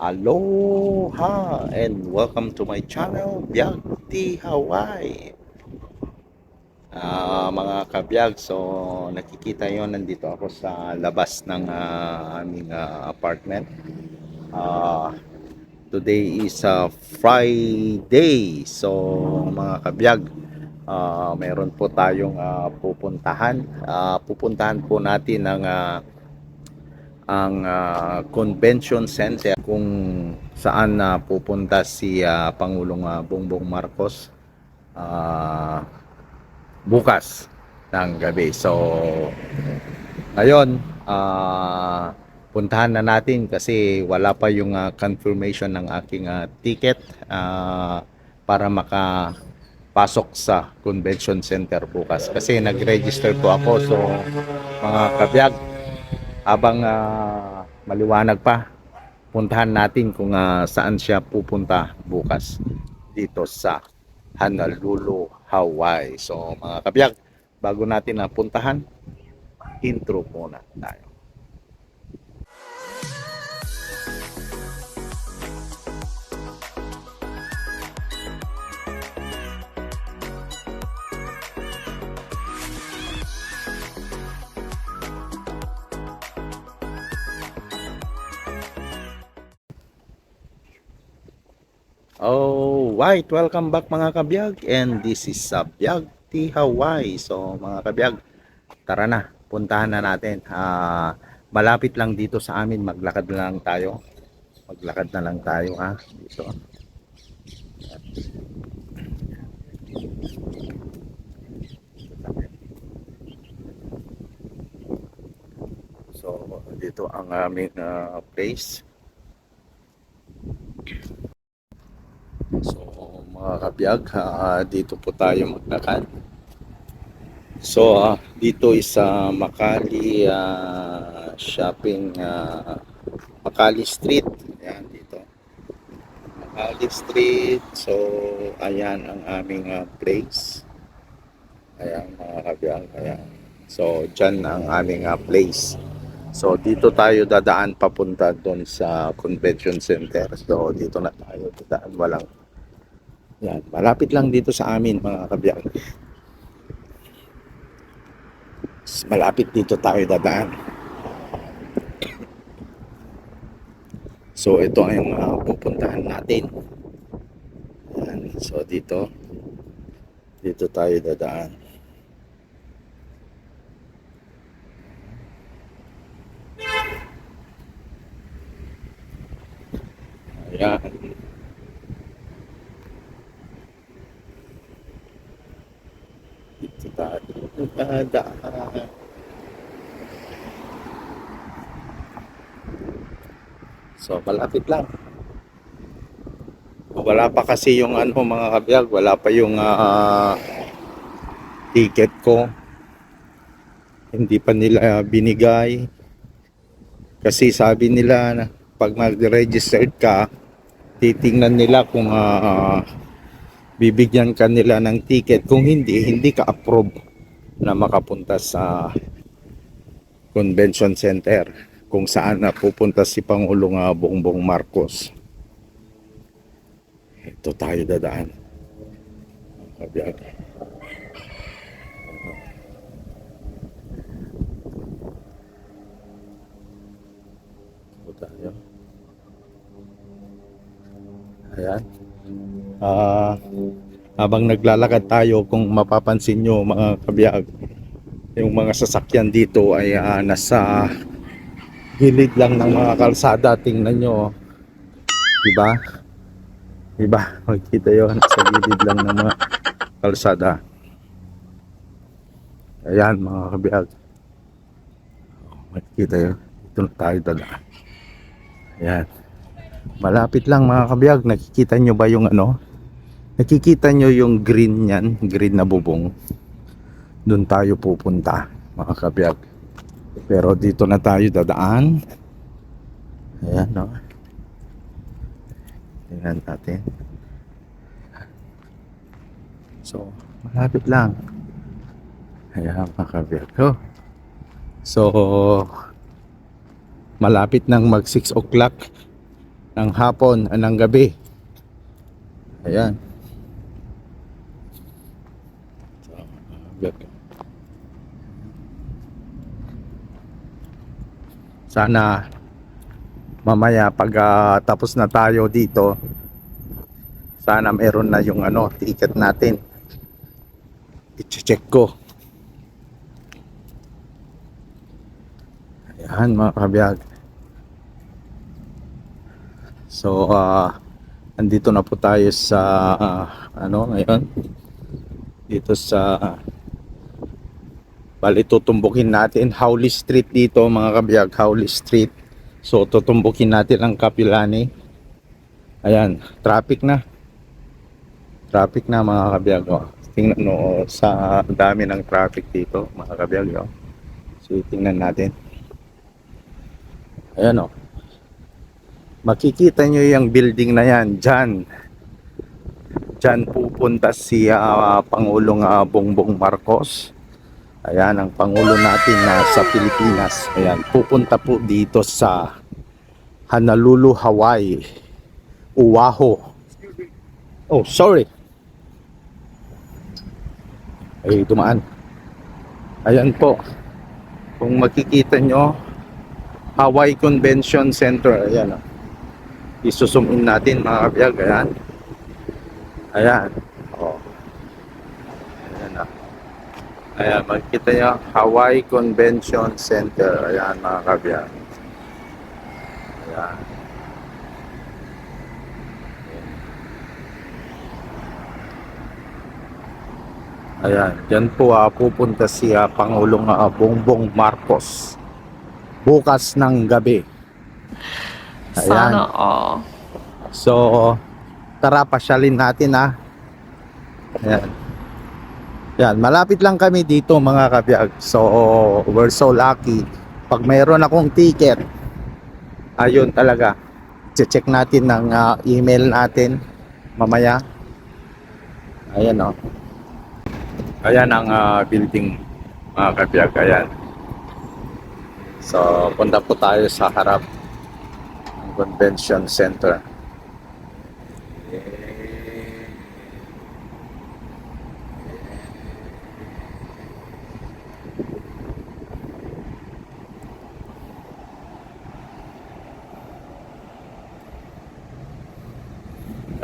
Aloha and welcome to my channel, Biagti Hawaii. Mga kabiyag, so nakikita yon, nandito ako sa labas ng aming apartment. Ah, Today is Friday. So mga kabiyag, meron po tayong pupuntahan. Pupuntahan po natin ang convention center kung saan pupunta si Pangulong Bongbong Marcos bukas ng gabi. So ngayon, puntahan na natin kasi wala pa yung confirmation ng aking ticket para makapasok sa convention center bukas. Kasi nag-register po ako. So mga kabiyag, habang maliwanag pa, puntahan natin kung saan siya pupunta bukas dito sa Honolulu, Hawaii. So mga kabiyag, bago natin puntahan, intro muna tayo. Oh, right, welcome back mga kabiyag, and this is Biag T Hawaii. So mga kabiyag, tara na, puntahan na natin. Malapit lang dito sa amin, maglakad na lang tayo. Maglakad na lang tayo dito. So dito ang aming place. So mga kabiyag, dito po tayo maglakad. So dito is Makali shopping, Makali Street. Ayan dito. Makali Street. So ayan ang aming place. Ayan mga kabiyag, ayan. So dyan ang aming place. So dito tayo dadaan papunta doon sa convention center. So dito na tayo dadaan, walang yan, malapit lang dito sa amin mga kabiyag. Malapit dito tayo dadaan. So ito ang pupuntahan natin. Yan. So dito tayo dadaan. Ayan. Dito tayo dadaan. So malapit lang. Wala pa kasi yung mga kabiyag, wala pa yung ticket ko. Hindi pa nila binigay. Kasi sabi nila na pag mag-registered ka, titingnan nila kung bibigyan ka nila ng ticket. Kung hindi ka approve na makapunta sa convention center kung saan pupunta si Pangulong Bongbong Marcos. Ito tayo dadaan. Kabiyag. Ito tayo. Ayan. Habang naglalakad tayo, kung mapapansin nyo mga kabiyag, yung mga sasakyan dito ay nasa gilid lang ng mga kalsada. Tingnan nyo, diba? Diba? Magkita yun, sa gilid lang ng mga kalsada. Ayan mga kabiyag, magkita yun. Ito na tayo dadaan. Ayan, malapit lang mga kabiyag. Nakikita nyo ba yung nakikita nyo yung green yan, green na bubong? Doon tayo pupunta mga kabiyag. Pero dito na tayo dadaan. Ayan, no? Tingnan natin. So malapit lang. Ayan mga kabiyag. So malapit nang mag 6 o'clock. ng hapon, ng gabi. Ayan. Sana mamaya pag tapos na tayo dito, sana meron na yung ticket natin. I-check ko. Ayan mga kabiyag. So andito na po tayo sa ngayon dito sa bali tutumbukin natin Howley Street dito mga kabiyag, Howley Street. So tutumbukin natin ang Kapilani. Ayan, traffic na mga kabiyag. Tingnan no, sa dami ng traffic dito mga kabiyag. So tingnan natin. Ayan makikita nyo yung building na yan dyan pupunta si Pangulong Bongbong Marcos. Ayan ang Pangulo natin sa Pilipinas. Ayan, pupunta po dito sa Honolulu, Hawaii. Oahu. Oh, sorry. Ay, dumaan. Ayan po. Kung makikita nyo, Hawaii Convention Center. Ayan. Isusum in natin mga kabiyag. Ayan. Ayan. Oh. Ayan. Ayan, makikita nyo, Hawaii Convention Center. Ayan mga kabiyag. Ayan. Ayan, dyan po pupunta si Pangulong Bongbong Marcos bukas ng gabi. Ayan. Sana all. So, tara pasyalin natin Ayan. Yan, malapit lang kami dito mga kabiyag. So, we're so lucky. Pag mayroon akong ticket, ayun talaga. Check natin ng email natin mamaya. Ayan Ayan ang building mga kabiyag. Ayan. So, punta po tayo sa harap ng Convention Center.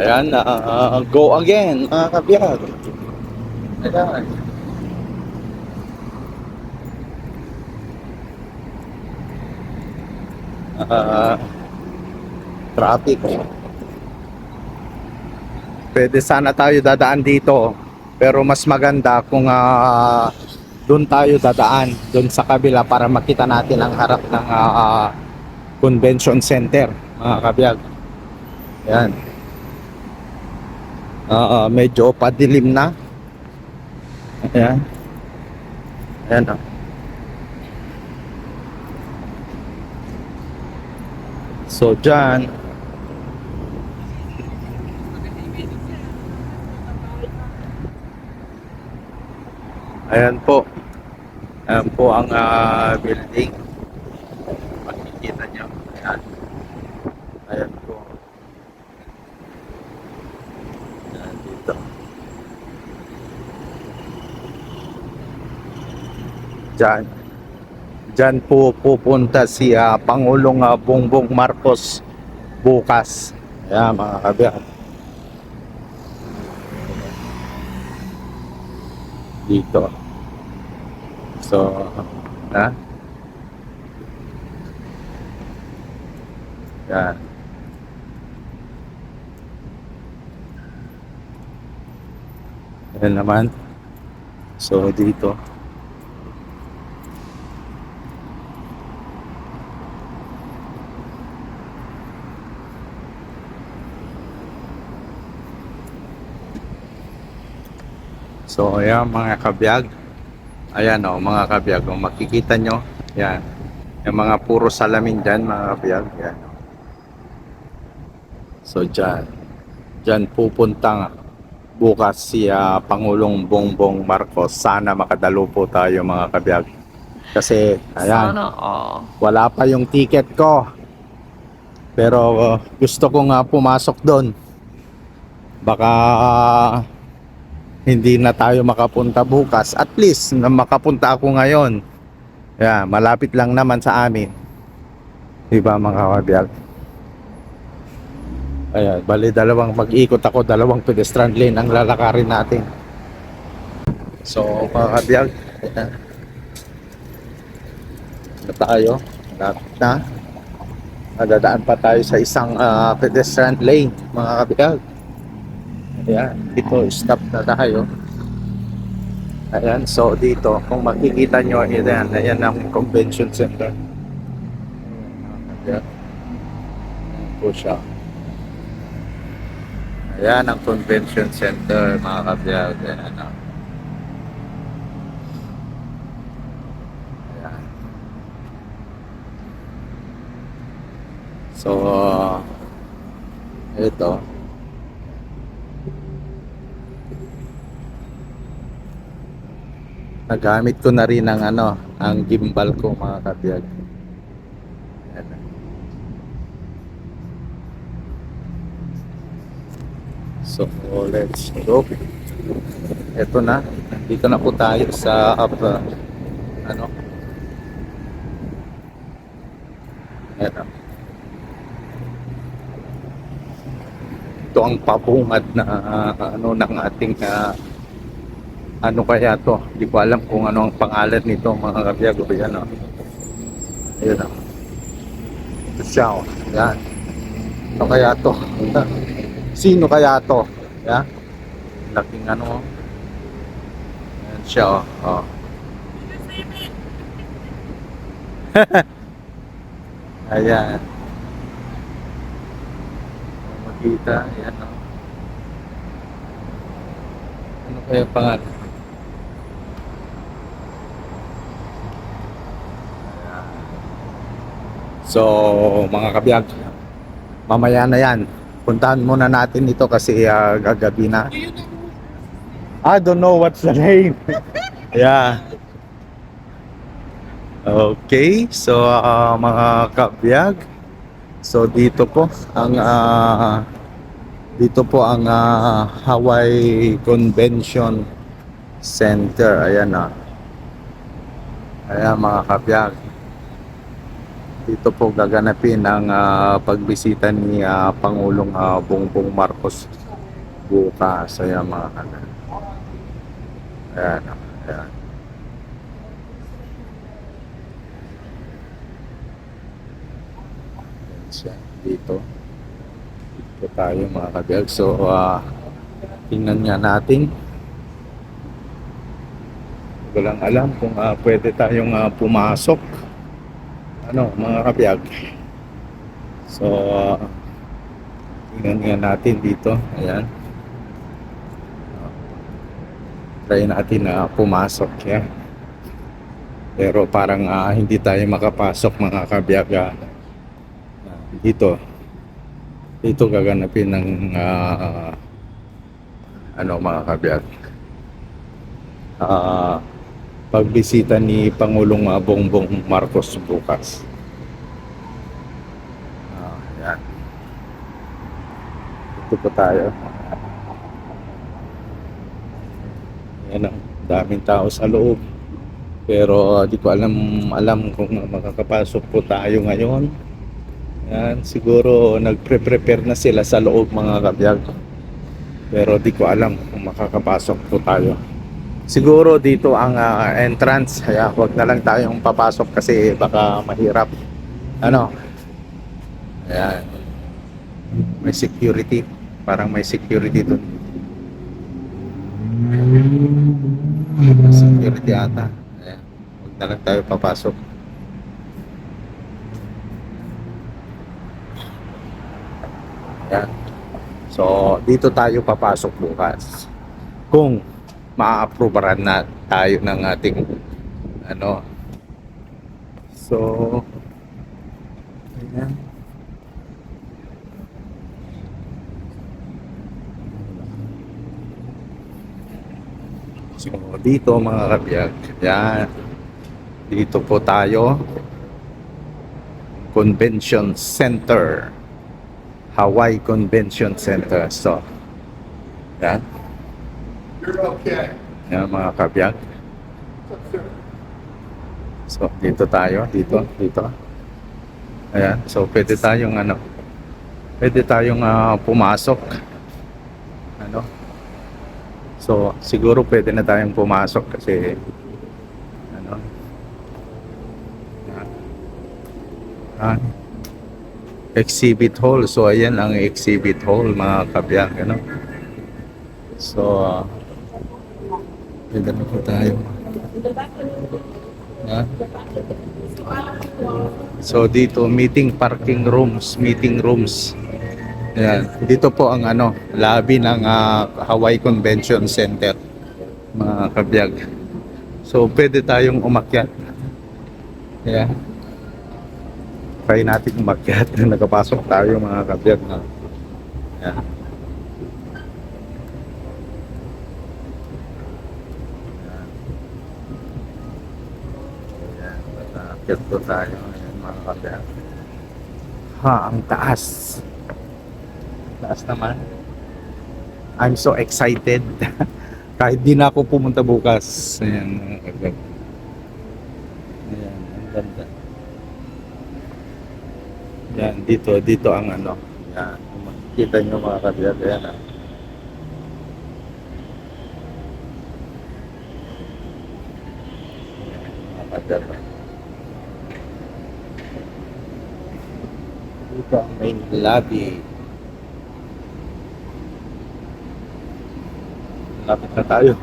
Ayan, go again mga kabiyag. Ayan. Traffic. Pwede sana tayo dadaan dito, pero mas maganda kung doon tayo dadaan, doon sa kabila para makita natin ang harap ng convention center mga kabiyag. Ayan. Medyo padilim na. Ayan. Ayan So dyan ayan po ang building. Makikita nyo. Ayan po. Ayan dito. Dyan po pupunta si Pangulong Bongbong Marcos bukas. Ayan mga kabiyag. Dito. So, yan. Ayan naman. So, dito. So, ayan mga kabiyag. Ayan mga kabiyag. Kung makikita nyo, yan. Yung mga puro salamin dyan, mga kabiyag. Yan. So, dyan pupunta bukas si Pangulong Bongbong Marcos. Sana makadalo po tayo mga kabiyag. Kasi, ayan. Sana all. Wala pa yung ticket ko. Pero gusto ko nga pumasok doon. Baka hindi na tayo makapunta bukas. At least na makapunta ako ngayon. Yeah, malapit lang naman sa amin. Diba mga kabiyag? Ayan, bali mag-ikot ako, dalawang pedestrian lane ang lalakarin natin. So mga kabiyag, ayan. Na tayo, malapit na. Nadadaan pa tayo sa isang pedestrian lane mga kabiyag. Ayan, dito stop na tayo. Ayan, so dito, kung makikita nyo, ayan ang convention center. Ayan, po siya. Ayan ang convention center, mga kabiyag. Ayan, ayan. So, ito. Nagamit ko na rin ang ang gimbal ko mga kabiyag. Ayan. So, let's go. Ito na. Dito na po tayo sa ano. Ayan. Ito ang pabungad na ng ating ano kaya to? Hindi ko alam kung ano ang pangalan nito mga kabiyag. Ayan o. Ayan o. Ito siya o. Ayan. Ano kaya to? Sino kaya to? Ayan. Laking ano o. Ayan siya o. O. Ayan. Makita. Ayan o. Ano kaya pangalan? So, mga kabiyag, mamaya na yan. Puntahan muna natin ito kasi gagabi na. I don't know what's the name. Yeah. Okay, so mga kabiyag. So dito po ang Hawaii Convention Center. Ayan na. Ayan mga kabiyag. Dito po gaganapin ang pagbisita ni Pangulong Bongbong Marcos bukas. Ayan mga kabiyag. Ayan. Ayan. Siya dito tayo mga kabiyag. So tingnan nga natin. Hindi ko lang alam kung pwede tayong pumasok mga kabiyag. So tingnan nga natin dito. Ayan, try natin na pumasok yan. Pero parang hindi tayo makapasok mga kabiyag. Dito gaganapin ng mga kabiyag, pagbisita ni Pangulong Bongbong Marcos bukas. Yan. Ito po tayo. Yan ang daming tao sa loob. Pero di ko alam kung makakapasok po tayo ngayon. Yan, siguro nagpre-prepare na sila sa loob mga kabiyag. Pero di ko alam kung makakapasok po tayo. Siguro dito ang entrance, kaya wag na lang tayong papasok kasi baka mahirap. Ayan. May security, parang may security doon. Security ata. Ayan. Wag na lang tayo papasok. Ayan. So dito tayo papasok bukas. Kung ma-approveran na tayo ng ating so ayan. So dito mga kabiyag, yan, dito po tayo, Convention Center. Hawaii Convention Center. So, yan. You're okay. Yan mga kabiyag. So, dito tayo. Dito. Ayan. So, pwede tayong pumasok. Ano? So, siguro pwede na tayong pumasok kasi ano? Exhibit hall. So, ayan ang exhibit hall mga kabiyag. Ano? So, pwede na po tayo. So dito meeting rooms. Ayan. Dito po ang lobby ng Hawaii Convention Center mga kabiyag. So pwede tayong umakyat. Ayan. Try natin umakyat. Nakapasok tayo mga kabiyag na. Ayan. Akyat po tayo. Ayan mga kabiyag. Ang taas. Taas naman. I'm so excited. Kahit di na ako pumunta bukas. Ayan mga kabiyag. Ayan, ang ganda. Yan, dito ang Yan, kung makikita nyo mga kabiyag. Ayan mga kabiyag. Dito ang main lobby. Lapit na tayo.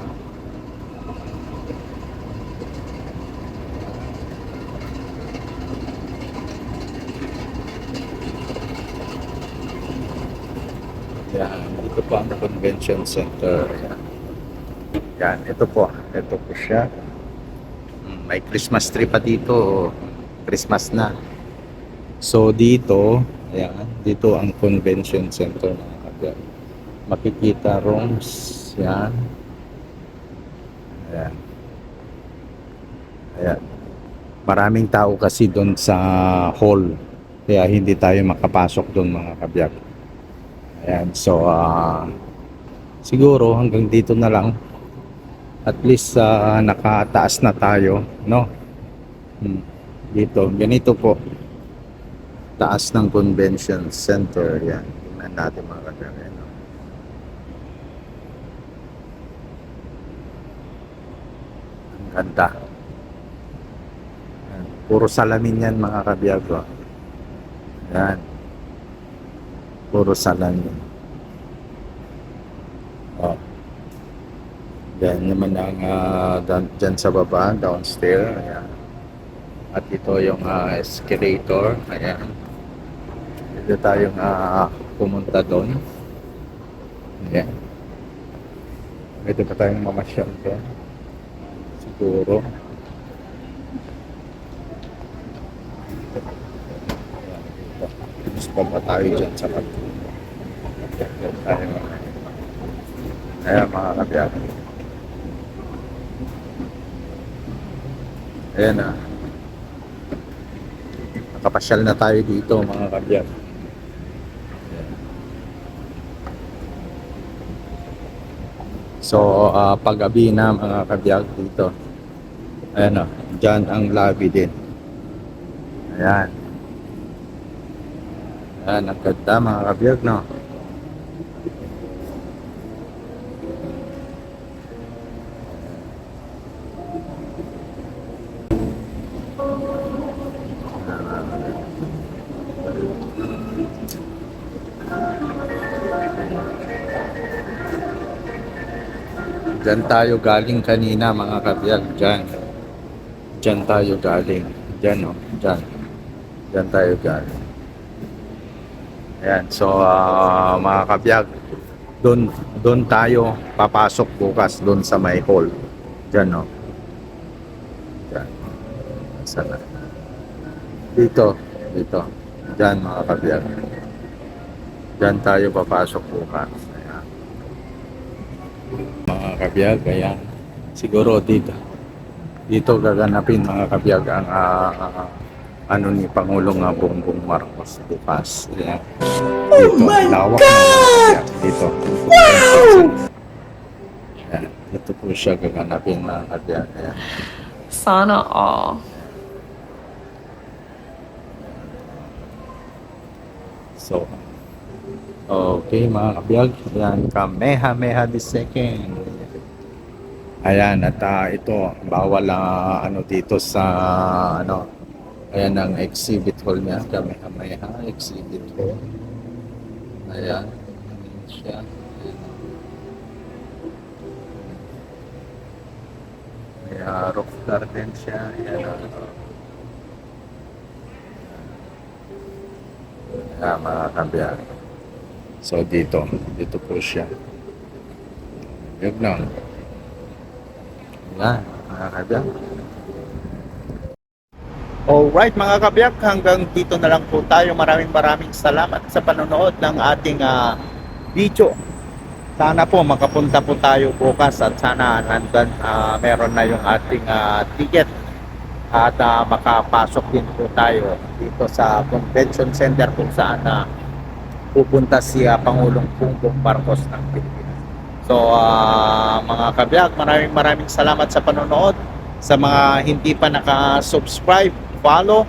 Yan, dito po ang convention center. Yan, ito po siya. May Christmas tree pa dito. Christmas na. So dito, ayan, dito ang convention center mga kabiyag. Makikita rooms, yan. Ayan. Maraming tao kasi doon sa hall. Kaya hindi tayo makapasok doon mga kabiyag. Ayan, so siguro hanggang dito na lang. At least nakataas na tayo, no? Dito, ganito po. Taas ng convention center. Yan. Tingnan natin mga kabiyag. Ang ganda. Yan. Puro salamin yan mga kabiyag. Yan. Puro salamin. Yan naman ang dyan sa baba, downstairs. Ayan. At ito yung escalator. Ayan. Pwede tayong pumunta doon. Ayan. Pwede pa tayong mamasyal doon. Siguro. Ayan, dito. Mas pa tayo dyan sa pagkakas. Ayan mga kabiyag. Ayan nakapasyal na tayo dito mga kabiyag. So pag-gabi na mga kabiyag dito. Ayan dyan ang lobby din. Ayan. Ayan, ang ganda mga kabiyag, no? Diyan tayo galing kanina mga kabiyag. Diyan tayo galing. Diyan Diyan tayo galing. Ayan. So mga kabiyag, doon tayo papasok bukas doon sa may hall. Diyan Diyan. Sana. Dito. Diyan mga kabiyag. Diyan tayo papasok bukas. Ayan. Mga kabiyag, ayan. Siguro dito gaganapin mga kabiyag ang ni Pangulong Bongbong Marcos bukas. Ayan. Dito, lawak na mga kabiyak. Dito. Wow! Ayan, ito po siya gaganapin mga kabiyak. Ayan. Sana all. So, okay mga kabiyag, ayan, Kamehameha the second. Ayan, at ito, bawal ano dito sa, ano, ayan ang exhibit hall niya, Kamehameha exhibit hall. Ayan, ayan siya. Ayan. May roof garden siya, ayan. Ayan, mga kabiyag. So dito po siya. Yun lang. Yan, mga kabiyag. Alright mga kabiyag, hanggang dito na lang po tayo. Maraming salamat sa panonood ng ating video. Sana po makapunta po tayo bukas at sana nandun meron na yung ating ticket at makapasok din po tayo dito sa convention center kung saan pupunta si Pangulong Bongbong Marcos ng Pilipinas. So mga kabiyag, maraming salamat sa panonood. Sa mga hindi pa naka-subscribe, follow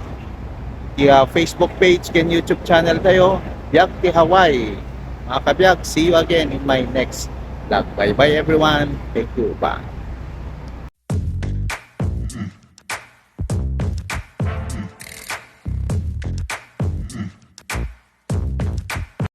the Facebook page and YouTube channel tayo, Biag ti Hawaii. Mga kabiyag, see you again in my next vlog. Bye everyone. Thank you. Bye.